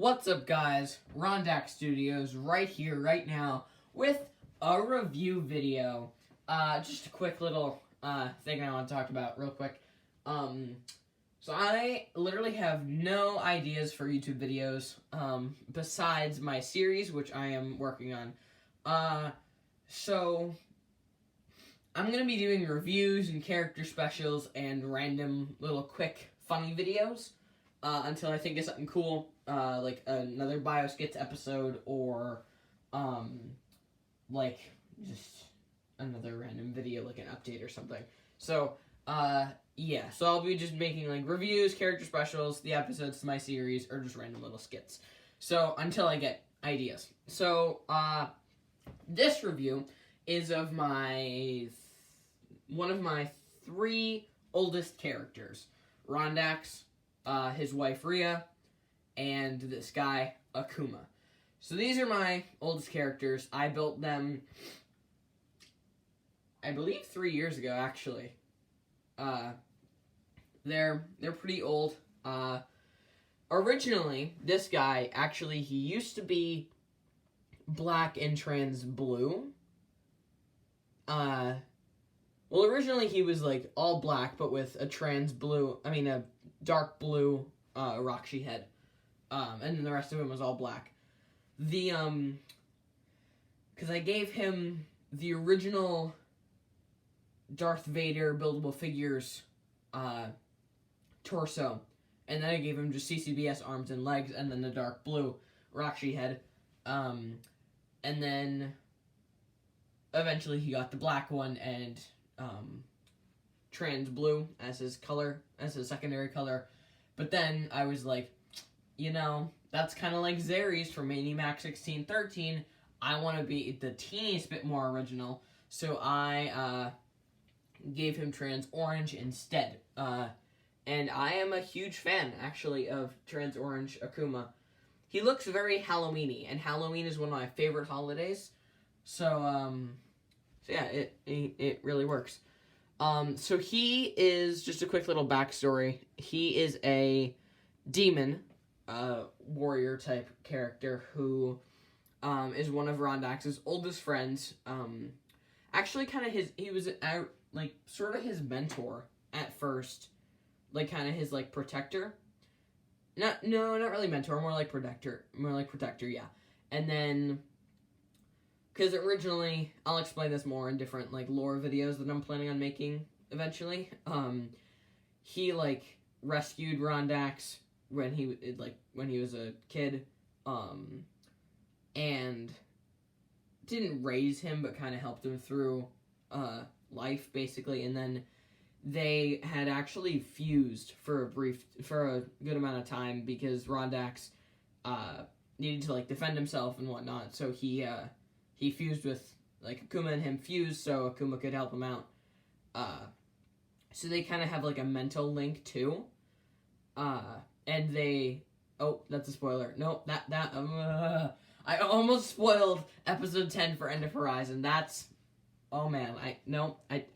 What's up, guys? Rondak Studios right here, right now, with a review video. Just a quick little thing I want to talk about real quick. So I literally have no ideas for YouTube videos besides my series, which I am working on. So I'm going to be doing reviews and character specials and random little quick funny videos until I think of something cool, like another BioSkits episode or like just another random video, like an update or something. So yeah, so I'll be just making like reviews, character specials, the episodes to my series, or just random little skits. So until I get ideas. So this review is of one of my three oldest characters: Rondax, his wife Rhea, and this guy Akuma. So these are my oldest characters. I built them, I believe, 3 years ago, actually. They're pretty old. Originally, this guy, actually, he used to be black and trans blue. Well, originally he was like all black, but with a a dark blue Roxy head. And then the rest of him was all black. Because I gave him the original Darth Vader buildable figures torso, and then I gave him just CCBS arms and legs, and then the dark blue Roxy head. And then eventually he got the black one and trans blue as his color, as his secondary color. But then I was like, you know, that's kind of like Zary's from Max 1613. I want to be the teeniest bit more original, so I gave him trans orange instead. And I am a huge fan, actually, of trans orange Akuma. He looks very Halloween-y, and Halloween is one of my favorite holidays. So yeah, it really works. So he is, just a quick little backstory, he is a demon, warrior type character who is one of Rondax's oldest friends. Actually, kind of he was like sort of his mentor at first, like kind of his like protector. Not really mentor, more like protector, yeah. And then, because originally, I'll explain this more in different like lore videos that I'm planning on making eventually. He like rescued Rondax when he was a kid, and didn't raise him, but kind of helped him through life basically. And then they had actually fused for a good amount of time because Rondax needed to like defend himself and whatnot. So he fused with, like, Akuma and him fused so Akuma could help him out. So they kind of have like a mental link too. And they, oh, that's a spoiler. No, I almost spoiled episode 10 for End of Horizon. That's, oh man, I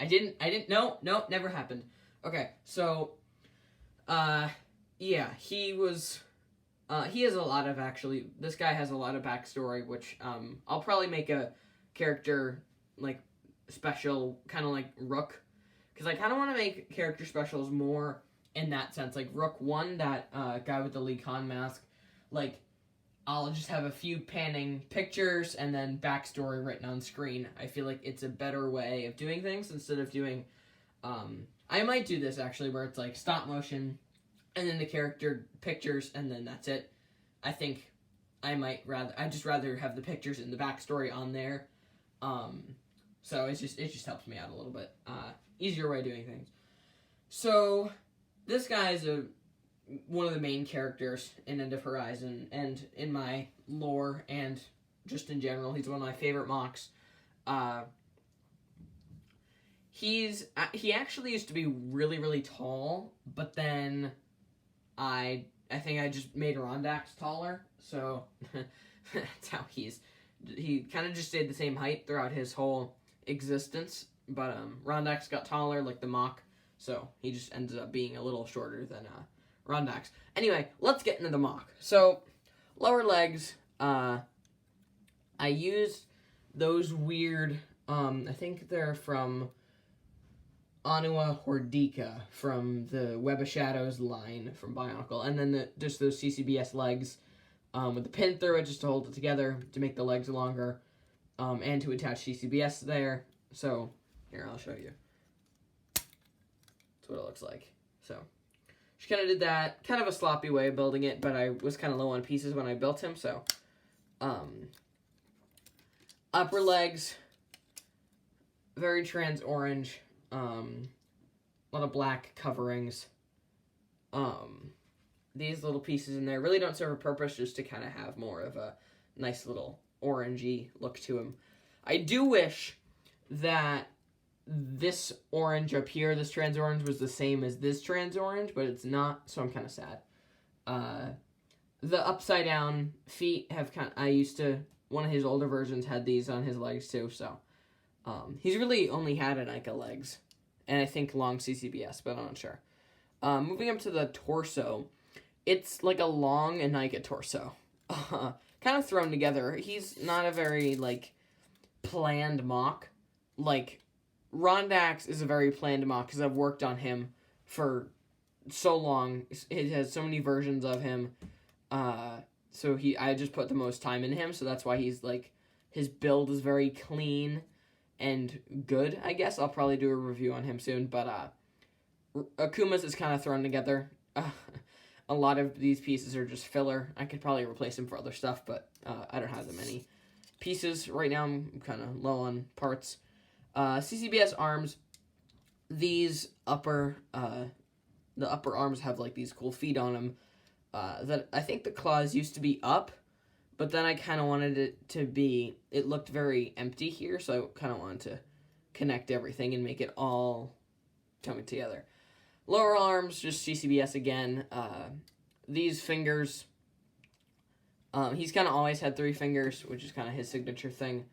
didn't, no, never happened. Okay, so, yeah, he has a lot of, actually, this guy has a lot of backstory, which, I'll probably make a character, like, special, kind of like Rook, because I kind of want to make character specials more in that sense, like Rook 1, that, guy with the Lee Khan mask, like, I'll just have a few panning pictures and then backstory written on screen. I feel like it's a better way of doing things instead of doing, I might do this actually where it's like stop motion and then the character pictures and then that's it. I think I'd just rather have the pictures and the backstory on there. So it just helps me out a little bit. Easier way of doing things. So this guy is one of the main characters in End of Horizon, and in my lore, and just in general, he's one of my favorite mocks. He actually used to be really, really tall, but then I think I just made Rondax taller, so that's how he kind of just stayed the same height throughout his whole existence, but Rondax got taller, like the mock, so he just ended up being a little shorter than Rondax. Anyway, let's get into the mock. So, Lower legs, I used those weird, I think they're from Anua Hordica from the Web of Shadows line from Bionicle. And then just those CCBS legs with the pin through it just to hold it together to make the legs longer and to attach CCBS there. So, here, I'll show you. That's what it looks like. So, she kind of did that. Kind of a sloppy way of building it, but I was kind of low on pieces when I built him, so. Upper legs, very trans orange. A lot of black coverings. These little pieces in there really don't serve a purpose, just to kind of have more of a nice little orangey look to him. I do wish that this orange up here, this trans orange, was the same as this trans orange, but it's not, so I'm kind of sad. The upside down feet have one of his older versions had these on his legs too, so. He's really only had Bionicle legs, and I think long CCBS, but I'm not sure. Moving up to the torso, it's like a long Bionicle torso. Kind of thrown together. He's not a very, like, planned mock. Like, Rondax is a very planned mock, because I've worked on him for so long. It has so many versions of him. So I just put the most time in him, so that's why he's, like, his build is very clean and good, I guess. I'll probably do a review on him soon, but Akuma's is kind of thrown together. A lot of these pieces are just filler. I could probably replace them for other stuff, but I don't have that many pieces. Right now, I'm kind of low on parts. CCBS arms, these the upper arms have, like, these cool feet on them. That I think the claws used to be up, but then I kind of wanted it to be, it looked very empty here, so I kind of wanted to connect everything and make it all coming together. Lower arms, just CCBS again. These fingers, he's kind of always had 3 fingers, which is kind of his signature thing.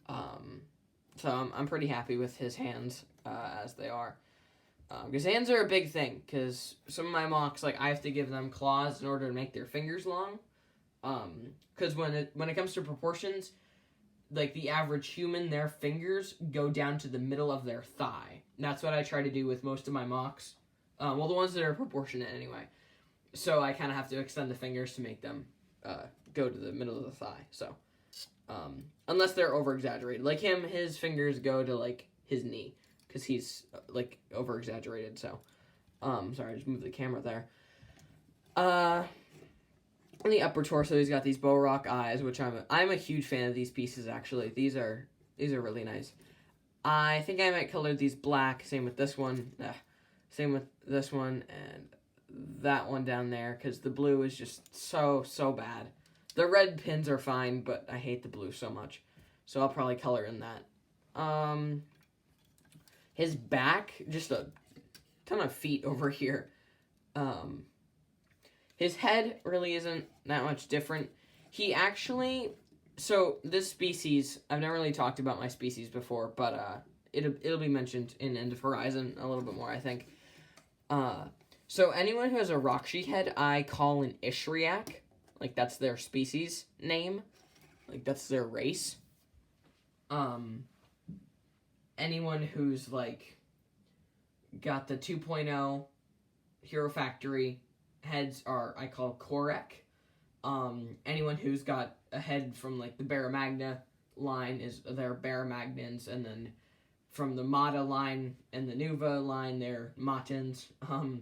So I'm pretty happy with his hands as they are. Because hands are a big thing, because some of my mocks, like, I have to give them claws in order to make their fingers long. Because when it comes to proportions, like, the average human, their fingers go down to the middle of their thigh. And that's what I try to do with most of my mocks. Well, the ones that are proportionate anyway. So I kind of have to extend the fingers to make them go to the middle of the thigh. So, unless they're over-exaggerated. Like him, his fingers go to, like, his knee. Because he's, like, over-exaggerated, so. Sorry, I just moved the camera there. In the upper torso, he's got these bow rock eyes, which I'm a huge fan of these pieces, actually. These are really nice. I think I might color these black. Same with this one. Same with this one and that one down there, because the blue is just so bad. The red pins are fine, but I hate the blue so much. So I'll probably color in that. His back, just a ton of feet over here. His head really isn't that much different. He actually, so this species, I've never really talked about my species before, but it'll be mentioned in End of Horizon a little bit more, I think. So anyone who has a Rakshi head, I call an Ishriak. Like, that's their species name. Like, that's their race. Anyone who's, like, got the 2.0 Hero Factory heads I call Korek. Anyone who's got a head from, like, the Baramagna line they're Baramagnans, and then from the Mata line and the Nuva line, they're Matans. Kind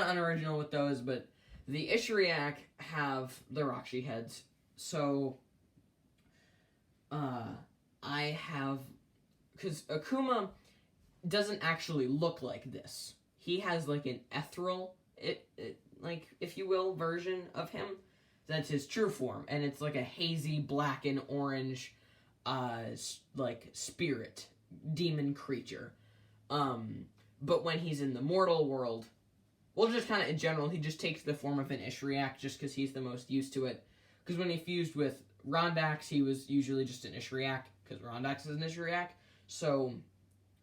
of unoriginal with those, but the Ishriak have the Rakshi heads. So, I have, because Akuma doesn't actually look like this. He has, like, an ethereal, like, if you will, version of him. That's his true form, and it's like a hazy black and orange, like, spirit, demon creature. But when he's in the mortal world, well, just kind of in general, he just takes the form of an Ishriak just because he's the most used to it. Because when he fused with Rondax, he was usually just an Ishriak, because Rondax is an Ishriak. So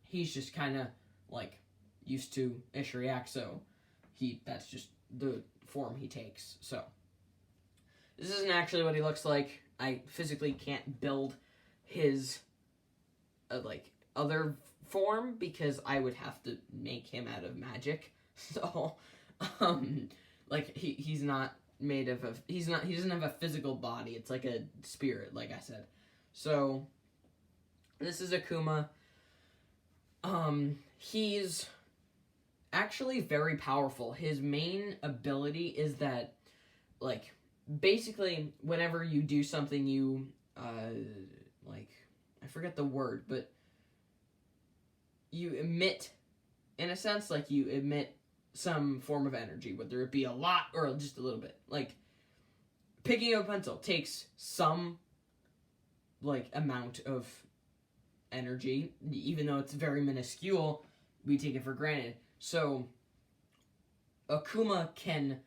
he's just kind of, like, used to Ishriak, so that's just the form he takes. So This isn't actually what he looks like. I physically can't build his, like, other form because I would have to make him out of magic. So, like, he's not made of he doesn't have a physical body. It's like a spirit, like I said. So, this is Akuma. He's actually very powerful. His main ability is that, like, basically, whenever you do something, you, like, I forget the word, but you emit, in a sense, like, you emit some form of energy, whether it be a lot or just a little bit. Like, picking up a pencil takes some, like, amount of energy, even though it's very minuscule, we take it for granted. So, Akuma can,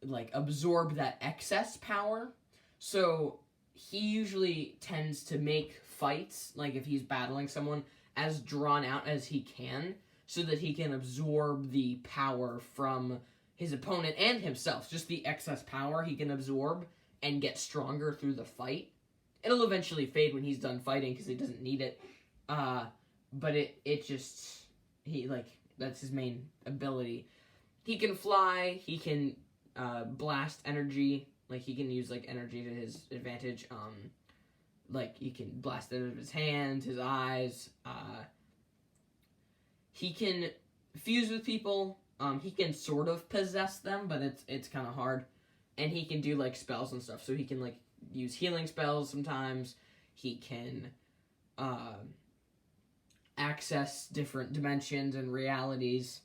like, absorb that excess power, so he usually tends to make fights, like if he's battling someone, as drawn out as he can, so that he can absorb the power from his opponent and himself. Just the excess power he can absorb and get stronger through the fight. It'll eventually fade when he's done fighting because he doesn't need it. But it just, that's his main ability. He can fly, he can blast energy, like he can use like energy to his advantage. Like he can blast it out of his hands, his eyes. He can fuse with people. He can sort of possess them, but it's kind of hard. And he can do like spells and stuff. So he can like use healing spells sometimes. He can access different dimensions and realities.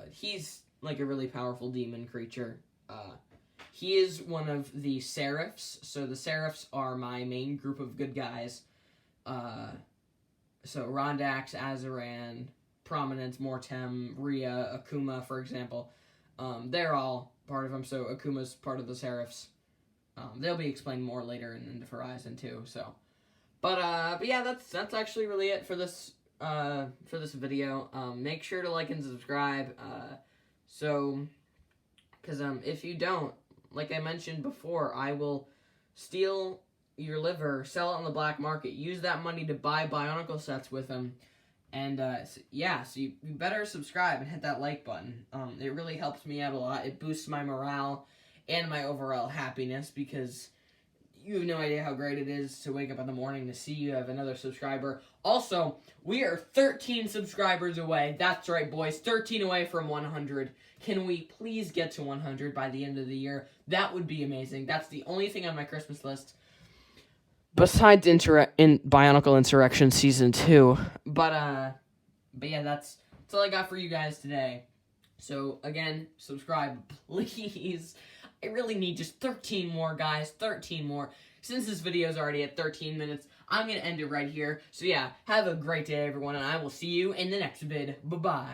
He's like a really powerful demon creature. He is one of the Seraphs. So the Seraphs are my main group of good guys. So Rondax, Azaran, Prominence, Mortem, Rhea, Akuma, for example. They're all part of them. So Akuma's part of the Seraphs. They'll be explained more later in the Horizon too. So, but yeah, that's actually really it for this video. Make sure to like and subscribe. Because if you don't, like I mentioned before, I will steal your liver, sell it on the black market, use that money to buy Bionicle sets with them. And, so you better subscribe and hit that like button. It really helps me out a lot. It boosts my morale and my overall happiness because you have no idea how great it is to wake up in the morning to see you have another subscriber. Also, we are 13 subscribers away. That's right, boys. 13 away from 100. Can we please get to 100 by the end of the year? That would be amazing. That's the only thing on my Christmas list. Besides Bionicle Insurrection Season 2. But yeah, that's all I got for you guys today. So, again, subscribe, please. I really need just 13 more, guys. 13 more. Since this video is already at 13 minutes, I'm going to end it right here. So, yeah, have a great day, everyone, and I will see you in the next vid. Bye-bye.